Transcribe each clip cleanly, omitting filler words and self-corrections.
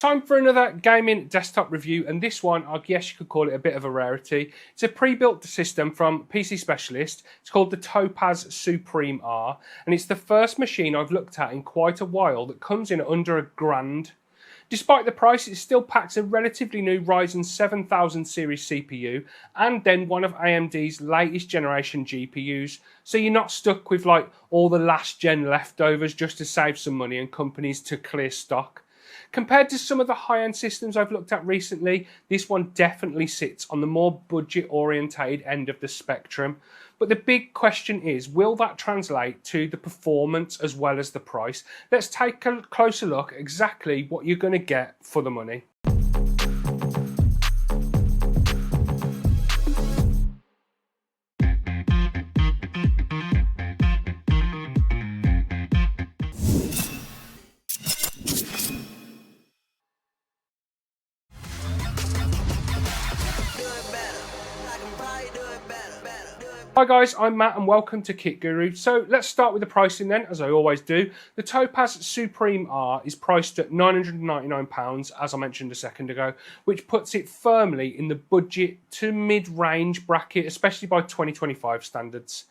Time for another gaming desktop review, and this one, I guess you could call it a bit of a rarity. It's a pre-built system from PC Specialist. It's called the Topaz Supreme R, and it's the first machine I've looked at in quite a while that comes in at under $1,000. Despite the price, it still packs a relatively new Ryzen 7000 series CPU and then one of AMD's latest generation GPUs, so you're not stuck with like all the last gen leftovers just to save some money and companies to clear stock. Compared to some of the high-end systems I've looked at recently, this one definitely sits on the more budget-orientated end of the spectrum. But the big question is, will that translate to the performance as well as the price? Let's take a closer look at exactly what you're going to get for the money. Hi guys, I'm Matt and welcome to Kitguru. So let's start with the pricing then, as I always do. The Topaz Supreme R is priced at £999, as I mentioned a second ago, which puts it firmly in the budget to mid-range bracket, especially by 2025 standards.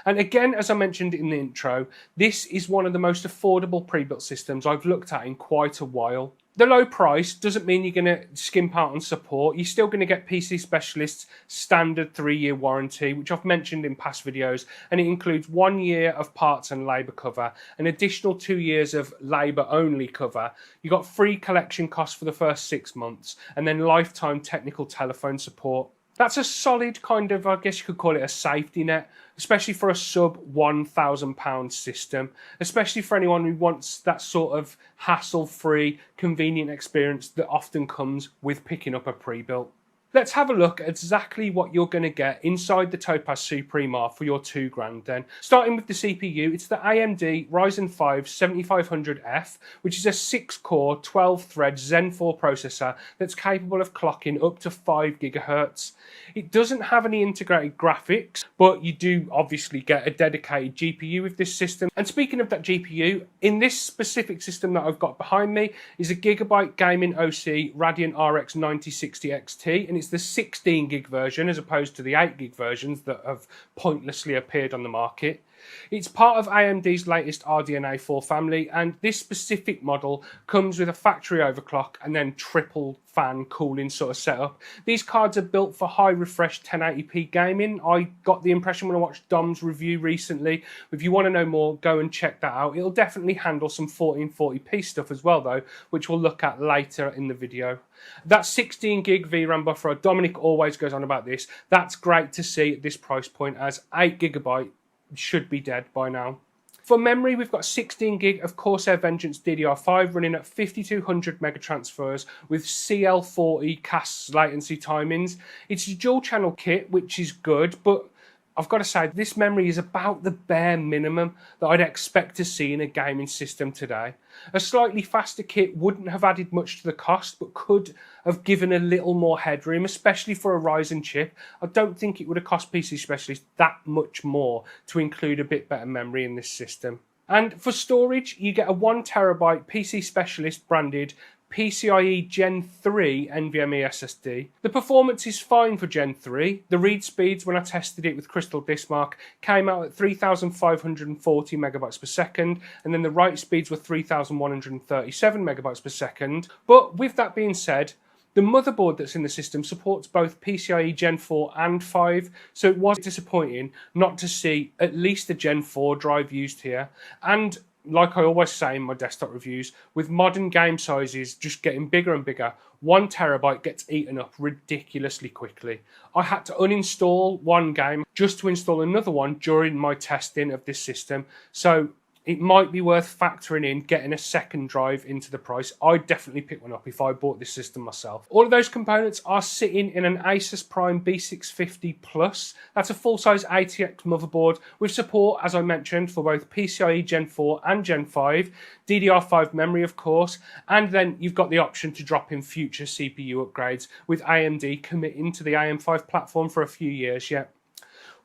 And again, as I mentioned in the intro, this is one of the most affordable pre-built systems I've looked at in quite a while. The low price doesn't mean you're going to skimp out on support. You're still going to get PC Specialist's standard 3-year warranty, which I've mentioned in past videos, and it includes 1 year of parts and labour cover, an additional 2 years of labour only cover. You got free collection costs for the first 6 months, and then lifetime technical telephone support. That's a solid kind of, I guess you could call it a safety net, especially for a sub £1,000 system, especially for anyone who wants that sort of hassle-free, convenient experience that often comes with picking up a pre-built. Let's have a look at exactly what you're going to get inside the Topaz Supreme R for your £2,000 then. Starting with the CPU, it's the AMD Ryzen 5 7500F, which is a 6-core, 12-thread Zen 4 processor that's capable of clocking up to 5 GHz. It doesn't have any integrated graphics, but you do obviously get a dedicated GPU with this system. And speaking of that GPU, in this specific system that I've got behind me is a Gigabyte Gaming OC Radeon RX 9060 XT, and it's the 16 gig version as opposed to the 8 gig versions that have pointlessly appeared on the market. It's part of AMD's latest RDNA 4 family, and this specific model comes with a factory overclock and then triple fan cooling sort of setup. These cards are built for high refresh 1080p gaming. I got the impression when I watched Dom's review recently. If you want to know more, go and check that out. It'll definitely handle some 1440p stuff as well though, which we'll look at later in the video. That 16 gig VRAM buffer, Dominic always goes on about this. That's great to see at this price point, as 8 GB should be dead by now. For memory, we've got 16 gig of Corsair Vengeance DDR5 running at 5200 megatransfers with CL40 CAS latency timings. It's a dual channel kit, which is good, but I've got to say, this memory is about the bare minimum that I'd expect to see in a gaming system today. A slightly faster kit wouldn't have added much to the cost, but could have given a little more headroom, especially for a Ryzen chip. I don't think it would have cost PC Specialist that much more to include a bit better memory in this system. And for storage, you get a 1TB PC Specialist branded PCIe Gen 3 NVMe SSD. The performance is fine for Gen 3. The read speeds, when I tested it with Crystal Diskmark, came out at 3,540 megabytes per second, and then the write speeds were 3,137 megabytes per second. But with that being said, the motherboard that's in the system supports both PCIe Gen 4 and 5, so it was disappointing not to see at least the Gen 4 drive used here. And like I always say in my desktop reviews, with modern game sizes just getting bigger and bigger, 1TB gets eaten up ridiculously quickly. I had to uninstall one game just to install another one during my testing of this system, so it might be worth factoring in getting a second drive into the price. I'd definitely pick one up if I bought this system myself. All of those components are sitting in an Asus Prime B650 Plus. That's a full-size ATX motherboard with support, as I mentioned, for both PCIe Gen 4 and Gen 5, DDR5 memory of course, and then you've got the option to drop in future CPU upgrades, with AMD committing to the AM5 platform for a few years yet.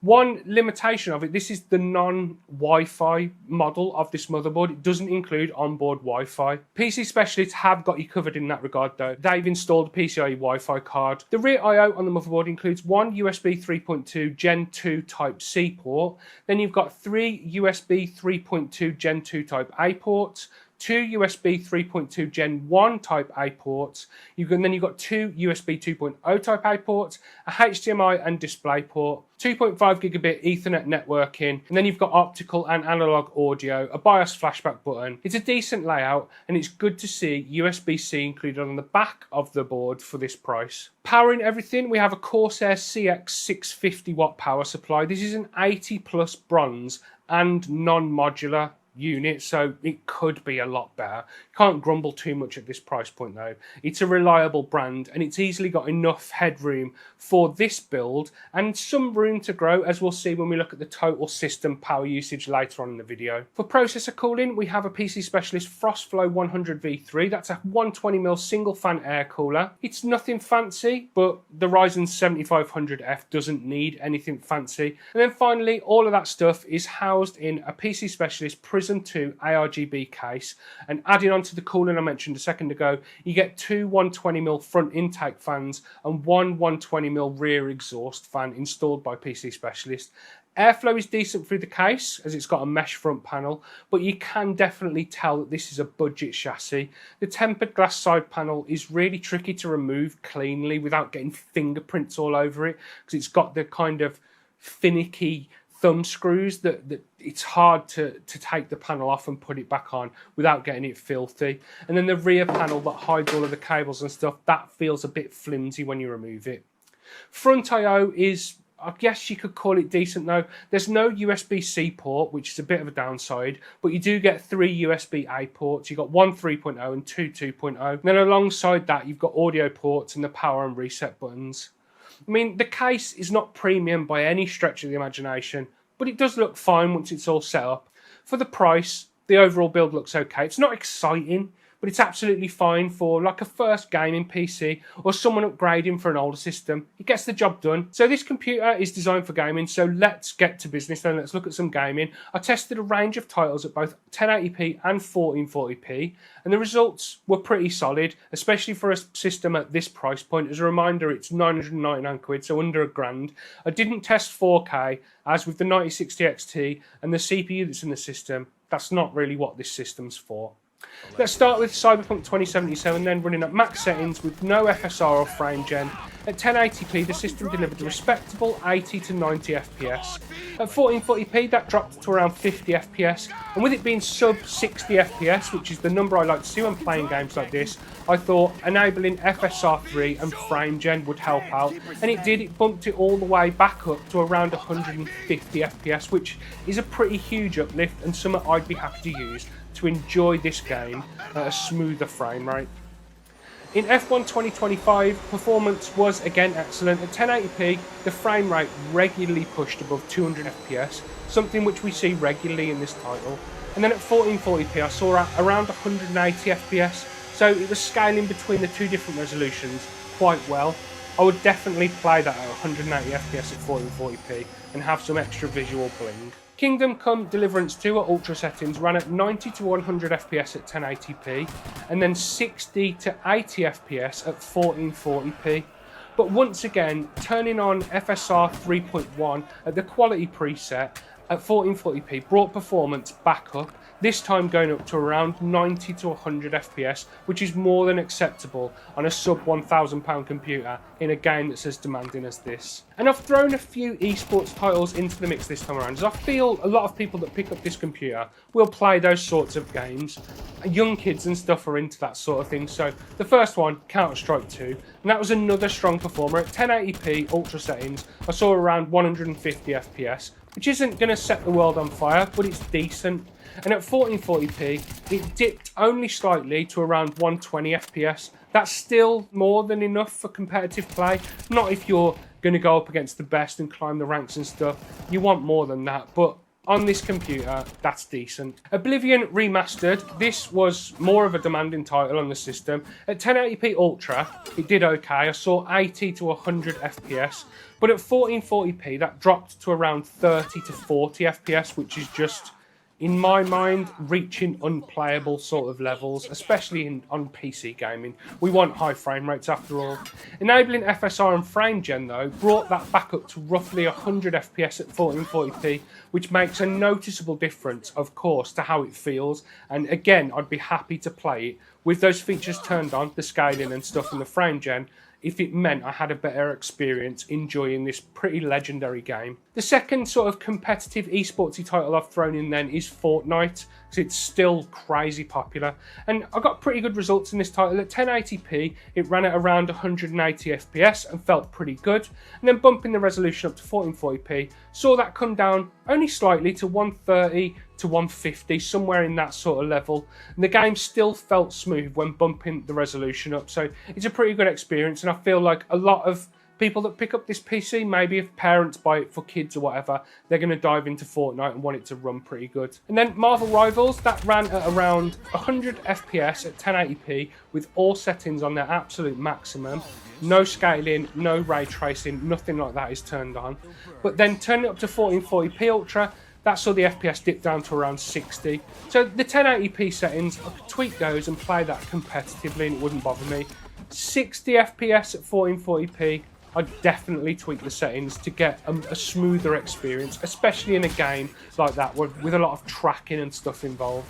One limitation of it, this is the non-Wi-Fi model of this motherboard. It doesn't include onboard Wi-Fi. PC specialists have got you covered in that regard though. They've installed a PCIe Wi-Fi card. The rear I/O on the motherboard includes one USB 3.2 Gen 2 Type C port. Then you've got three USB 3.2 Gen 2 Type A ports, two USB 3.2 Gen 1 Type A ports, then you've got two USB 2.0 Type A ports, a HDMI and display port, 2.5 gigabit Ethernet networking, and then you've got optical and analog audio, a BIOS flashback button. It's a decent layout, and it's good to see USB-C included on the back of the board for this price. Powering everything, we have a Corsair CX 650 watt power supply. This is an 80 plus bronze and non-modular unit, so it could be a lot better. Can't grumble too much at this price point though. It's a reliable brand, and it's easily got enough headroom for this build and some room to grow, as we'll see when we look at the total system power usage later on in the video. For processor cooling, we have a PC Specialist FrostFlow 100V3. That's a 120mm single fan air cooler. It's nothing fancy, but the Ryzen 7500F doesn't need anything fancy. And then finally, all of that stuff is housed in a PC Specialist Prism 2 RGB case, and adding on to the cooling I mentioned a second ago, you get two 120mm front intake fans and one 120mm rear exhaust fan installed by PC Specialist. Airflow is decent through the case as it's got a mesh front panel, but you can definitely tell that this is a budget chassis. The tempered glass side panel is really tricky to remove cleanly without getting fingerprints all over it, because it's got the kind of finicky thumb screws that it's hard to take the panel off and put it back on without getting it filthy. And then the rear panel that hides all of the cables and stuff, that feels a bit flimsy when you remove it. Front I/O is, I guess you could call it decent though. There's no USB-C port, which is a bit of a downside, but you do get three USB-A ports. You've got one 3.0 and two 2.0. And then alongside that, you've got audio ports and the power and reset buttons. I mean, the case is not premium by any stretch of the imagination, but it does look fine once it's all set up. For the price, the overall build looks okay. It's not exciting, but it's absolutely fine for like a first gaming PC or someone upgrading for an older system. It gets the job done. So this computer is designed for gaming, so let's get to business then. Let's look at some gaming. I tested a range of titles at both 1080p and 1440p, and the results were pretty solid, especially for a system at this price point. As a reminder, it's 999 quid, so under a grand. I didn't test 4K, as with the 9060 XT and the CPU that's in the system, that's not really what this system's for. Let's start with Cyberpunk 2077 then, running at max settings with no FSR or frame gen. At 1080p, the system delivered a respectable 80 to 90 FPS. At 1440p, that dropped to around 50 FPS, and with it being sub 60 FPS, which is the number I like to see when playing games like this, I thought enabling FSR 3 and frame gen would help out, and it did. It bumped it all the way back up to around 150 FPS, which is a pretty huge uplift and something I'd be happy to use to enjoy this game at a smoother frame rate. In F1 2025, performance was again excellent. At 1080p, the frame rate regularly pushed above 200 FPS, something which we see regularly in this title. And then at 1440p, I saw around 180 FPS, so it was scaling between the two different resolutions quite well. I would definitely play that at 180 FPS at 1440p and have some extra visual bling. Kingdom Come Deliverance 2 at ultra settings ran at 90 to 100 FPS at 1080p and then 60 to 80 FPS at 1440p. But once again, turning on FSR 3.1 at the quality preset at 1440p brought performance back up, this time going up to around 90 to 100 FPS, which is more than acceptable on a sub £1,000 computer in a game that's as demanding as this. And I've thrown a few esports titles into the mix this time around, as I feel a lot of people that pick up this computer will play those sorts of games. Young kids and stuff are into that sort of thing. So the first one, Counter-Strike 2, and that was another strong performer. At 1080p ultra settings, I saw around 150 FPS, which isn't going to set the world on fire, but it's decent. And at 1440p, it dipped only slightly to around 120 FPS. That's still more than enough for competitive play. Not if you're going to go up against the best and climb the ranks and stuff. You want more than that, but on this computer, that's decent. Oblivion Remastered, this was more of a demanding title on the system. At 1080p Ultra, it did okay. I saw 80 to 100 FPS, but at 1440p, that dropped to around 30 to 40 FPS, which is just, in my mind, reaching unplayable sort of levels, especially on PC gaming. We want high frame rates after all. Enabling FSR and frame gen though brought that back up to roughly 100 FPS at 1440p, which makes a noticeable difference, of course, to how it feels. And again, I'd be happy to play it with those features turned on, the scaling and stuff in the frame gen, if it meant I had a better experience enjoying this pretty legendary game. The second sort of competitive esportsy title I've thrown in then is Fortnite, because it's still crazy popular. And I got pretty good results in this title. At 1080p, it ran at around 180 FPS and felt pretty good. And then bumping the resolution up to 1440p, saw that come down only slightly to 130 to 150, somewhere in that sort of level. And the game still felt smooth when bumping the resolution up. So it's a pretty good experience, and I feel like a lot of people that pick up this PC, maybe if parents buy it for kids or whatever, they're going to dive into Fortnite and want it to run pretty good. And then Marvel Rivals, that ran at around 100 FPS at 1080p with all settings on their absolute maximum. No scaling, no ray tracing, nothing like that is turned on. But then turning it up to 1440p Ultra, that saw the FPS dip down to around 60. So the 1080p settings, I could tweak those and play that competitively and it wouldn't bother me. 60 FPS at 1440p, I'd definitely tweak the settings to get a smoother experience, especially in a game like that with a lot of tracking and stuff involved.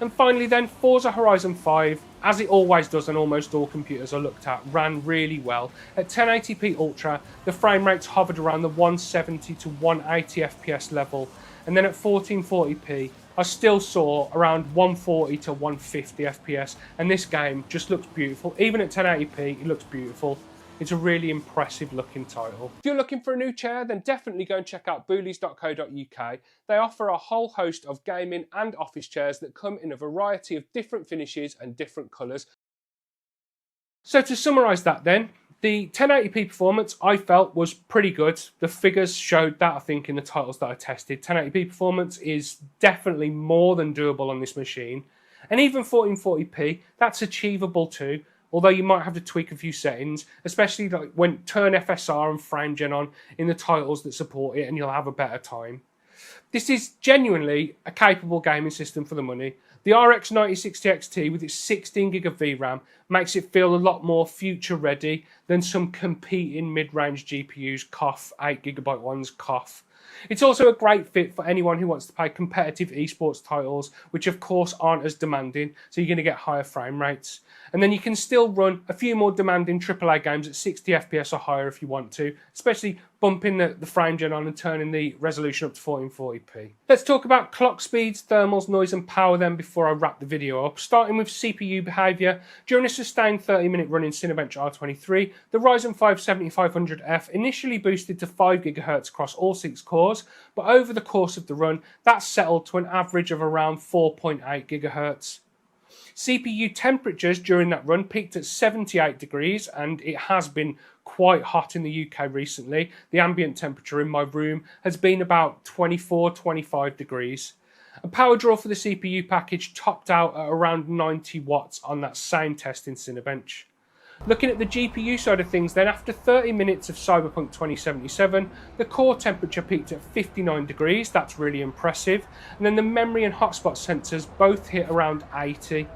And finally then, Forza Horizon 5, as it always does on almost all computers I looked at, ran really well. At 1080p Ultra, the frame rates hovered around the 170 to 180 FPS level, and then at 1440p, I still saw around 140 to 150 FPS, and this game just looks beautiful. Even at 1080p, it looks beautiful. It's a really impressive looking title. If you're looking for a new chair, then definitely go and check out boolies.co.uk. They offer a whole host of gaming and office chairs that come in a variety of different finishes and different colours. So to summarise that then, the 1080p performance I felt was pretty good. The figures showed that, I think, in the titles that I tested. 1080p performance is definitely more than doable on this machine. And even 1440p, that's achievable too. Although you might have to tweak a few settings, especially like when turn FSR and frame gen on in the titles that support it, and you'll have a better time. This is genuinely a capable gaming system for the money. The RX 9060 XT with its 16GB of VRAM makes it feel a lot more future ready than some competing mid-range GPUs, cough, 8GB ones, cough. It's also a great fit for anyone who wants to play competitive esports titles, which of course aren't as demanding, so you're going to get higher frame rates. And then you can still run a few more demanding AAA games at 60 FPS or higher if you want to, especially bumping the frame gen on and turning the resolution up to 1440p. Let's talk about clock speeds, thermals, noise and power then before I wrap the video up. Starting with CPU behaviour, during a sustained 30-minute run in Cinebench R23, the Ryzen 5 7500F initially boosted to 5GHz across all 6 cores, but over the course of the run, that settled to an average of around 4.8 GHz. CPU temperatures during that run peaked at 78 degrees, and it has been quite hot in the UK recently. The ambient temperature in my room has been about 24-25 degrees. A power draw for the CPU package topped out at around 90 watts on that same test in Cinebench. Looking at the GPU side of things then, after 30 minutes of Cyberpunk 2077, the core temperature peaked at 59 degrees, that's really impressive, and then the memory and hotspot sensors both hit around 80.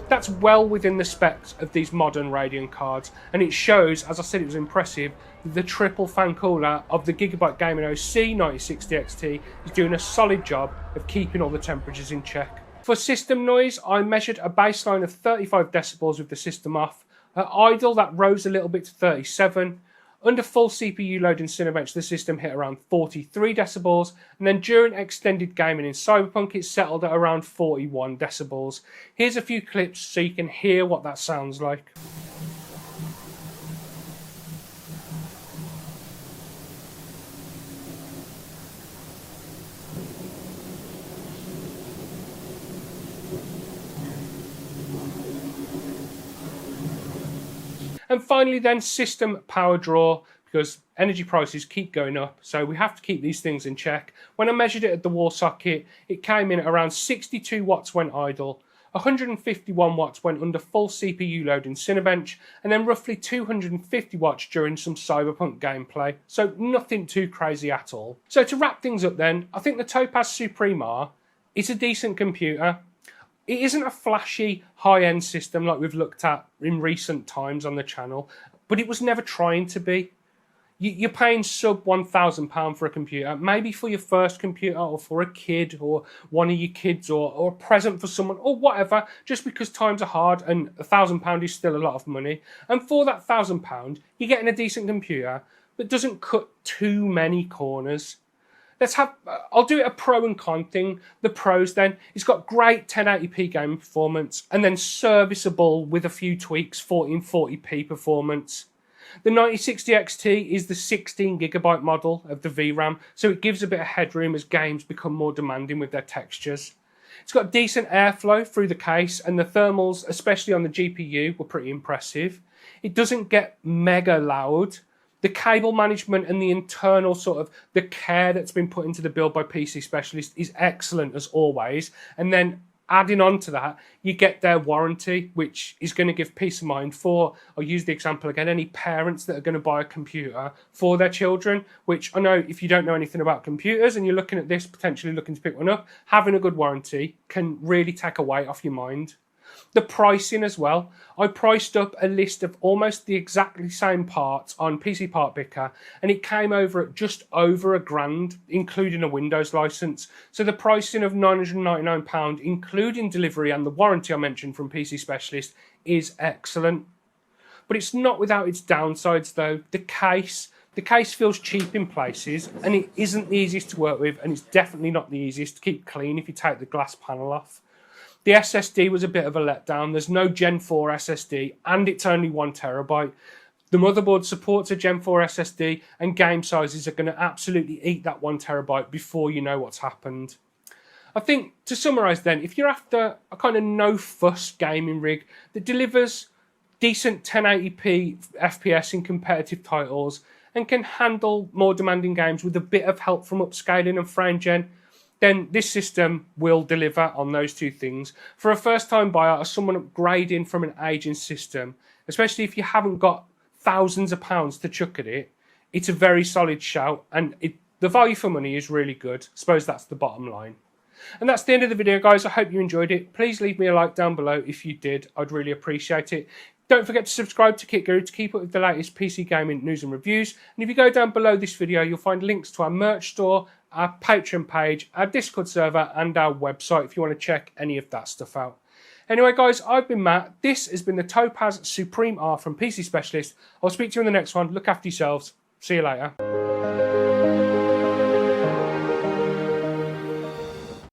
That's well within the specs of these modern Radeon cards, and it shows, as I said it was impressive, that the triple fan cooler of the Gigabyte Gaming OC 9060 XT is doing a solid job of keeping all the temperatures in check. For system noise, I measured a baseline of 35 decibels with the system off. At idle, that rose a little bit to 37. Under full CPU load in Cinebench, the system hit around 43 decibels, and then during extended gaming in Cyberpunk, it settled at around 41 decibels. Here's a few clips so you can hear what that sounds like. And finally then, system power draw. because energy prices keep going up, so we have to keep these things in check. When I measured it at the wall socket, it came in at around 62 watts when idle, 151 watts when under full CPU load in Cinebench, and then roughly 250 watts during some Cyberpunk gameplay, so nothing too crazy at all. So to wrap things up then, I think the Topaz Supreme R is a decent computer. It isn't a flashy, high-end system like we've looked at in recent times on the channel, but it was never trying to be. You're paying sub £1,000 for a computer, maybe for your first computer or for a kid or one of your kids or a present for someone or whatever, just because times are hard and £1,000 is still a lot of money. And for that £1,000, you're getting a decent computer that doesn't cut too many corners. I'll do it a pro and con thing. The pros then, it's got great 1080p gaming performance and then serviceable with a few tweaks 1440p performance. The 9060 XT is the 16GB model of the VRAM, so it gives a bit of headroom as games become more demanding with their textures. It's got decent airflow through the case, and the thermals, especially on the GPU, were pretty impressive. It doesn't get mega loud. The cable management and the internal the care that's been put into the build by PC Specialist is excellent as always. And then adding on to that, you get their warranty, which is going to give peace of mind for, I'll use the example again, any parents that are going to buy a computer for their children, which I know if you don't know anything about computers and you're looking at this, potentially looking to pick one up, having a good warranty can really take a weight off your mind. The pricing as well. I priced up a list of almost the exactly same parts on PC Part Picker, and it came over at just over £1,000, including a Windows license. So the pricing of £999, including delivery and the warranty I mentioned from PC Specialist, is excellent. But it's not without its downsides though. The case feels cheap in places, and it isn't the easiest to work with, and it's definitely not the easiest to keep clean if you take the glass panel off. The SSD was a bit of a letdown. There's no Gen 4 SSD and it's only 1TB. The motherboard supports a Gen 4 SSD and game sizes are going to absolutely eat that 1TB before you know what's happened. I think, to summarise then, if you're after a kind of no-fuss gaming rig that delivers decent 1080p FPS in competitive titles and can handle more demanding games with a bit of help from upscaling and frame gen, then this system will deliver on those two things. For a first-time buyer or someone upgrading from an aging system, especially if you haven't got thousands of pounds to chuck at it, it's a very solid shout, and the value for money is really good. I suppose that's the bottom line. And that's the end of the video, guys. I hope you enjoyed it. Please leave me a like down below if you did. I'd really appreciate it. Don't forget to subscribe to Kitguru to keep up with the latest PC gaming news and reviews. And if you go down below this video, you'll find links to our merch store, our Patreon page, our Discord server, and our website if you want to check any of that stuff out. Anyway, guys, I've been Matt. This has been the Topaz Supreme R from PC Specialist. I'll speak to you in the next one. Look after yourselves. See you later.